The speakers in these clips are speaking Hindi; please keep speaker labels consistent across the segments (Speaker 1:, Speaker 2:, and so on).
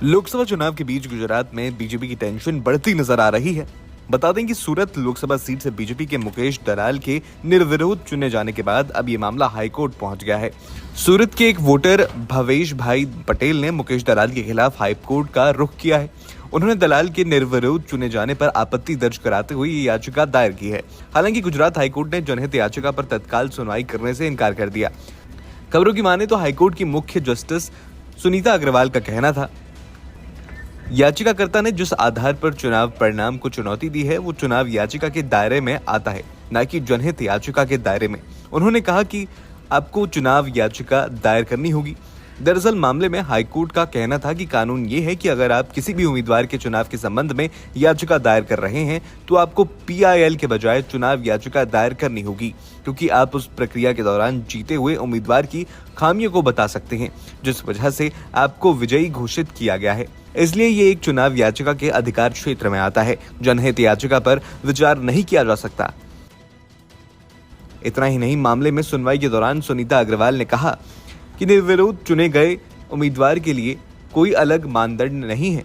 Speaker 1: लोकसभा चुनाव के बीच गुजरात में बीजेपी की टेंशन बढ़ती नजर आ रही है। बता दें कि सूरत लोकसभा सीट से बीजेपी के मुकेश दलाल के निर्विरोध चुने जाने के बाद अब ये मामला हाईकोर्ट पहुंच गया है। सूरत के एक वोटर भवेश भाई पटेल ने मुकेश दलाल के खिलाफ हाईकोर्ट का रुख किया है। उन्होंने दलाल के निर्विरोध चुने जाने पर आपत्ति दर्ज कराते हुए ये याचिका दायर की है। हालांकि गुजरात हाईकोर्ट ने जनहित याचिका पर तत्काल सुनवाई करने से इनकार कर दिया। खबरों की माने तो हाईकोर्ट की मुख्य जस्टिस सुनीता अग्रवाल का कहना था, याचिकाकर्ता ने जिस आधार पर चुनाव परिणाम को चुनौती दी है वो चुनाव याचिका के दायरे में आता है, न कि जनहित याचिका के दायरे में। उन्होंने कहा कि आपको चुनाव याचिका दायर करनी होगी। दरअसल मामले में हाईकोर्ट का कहना था कि कानून ये है कि अगर आप किसी भी उम्मीदवार के चुनाव के संबंध में याचिका दायर कर रहे हैं तो आपको PIL के बजाय चुनाव याचिका दायर करनी होगी, क्योंकि आप उस प्रक्रिया के दौरान जीते हुए उम्मीदवार की खामियों को बता सकते हैं, जिस वजह से आपको विजयी घोषित किया गया है। इसलिए ये एक चुनाव याचिका के अधिकार क्षेत्र में आता है। जनहित याचिका पर विचार नहीं किया जा सकता। इतना ही नहीं, मामले में सुनवाई के दौरान सुनीता अग्रवाल ने कहा कि निर्विरोध चुने गए उम्मीदवार के लिए कोई अलग मानदंड नहीं है।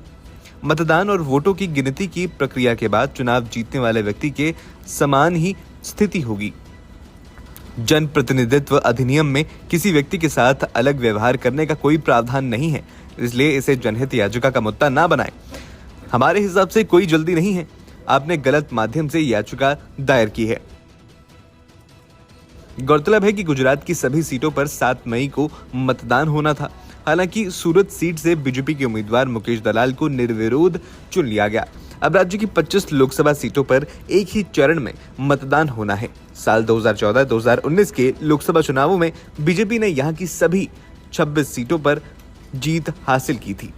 Speaker 1: मतदान और वोटों की गिनती की प्रक्रिया के बाद चुनाव जीतने वाले व्यक्ति के समान ही स्थिति होगी। जनप्रतिनिधित्व अधिनियम में किसी व्यक्ति के साथ अलग व्यवहार करने का कोई प्रावधान नहीं है, इसलिए इसे जनहित याचिका का मुद्दा ना बनाएं। हमारे हिसाब से कोई जल्दी नहीं है। आपने गलत माध्यम से याचिका दायर की है। गौरतलब है कि गुजरात की सभी सीटों पर 7 मई को मतदान होना था। हालांकि सूरत सीट से बीजेपी के उम्मीदवार मुकेश दलाल को निर्विरोध चुन लिया गया। अब राज्य की 25 लोकसभा सीटों पर एक ही चरण में मतदान होना है। साल 2014-2019 के लोकसभा चुनावों में बीजेपी ने यहां की सभी 26 सीटों पर जीत हासिल की थी।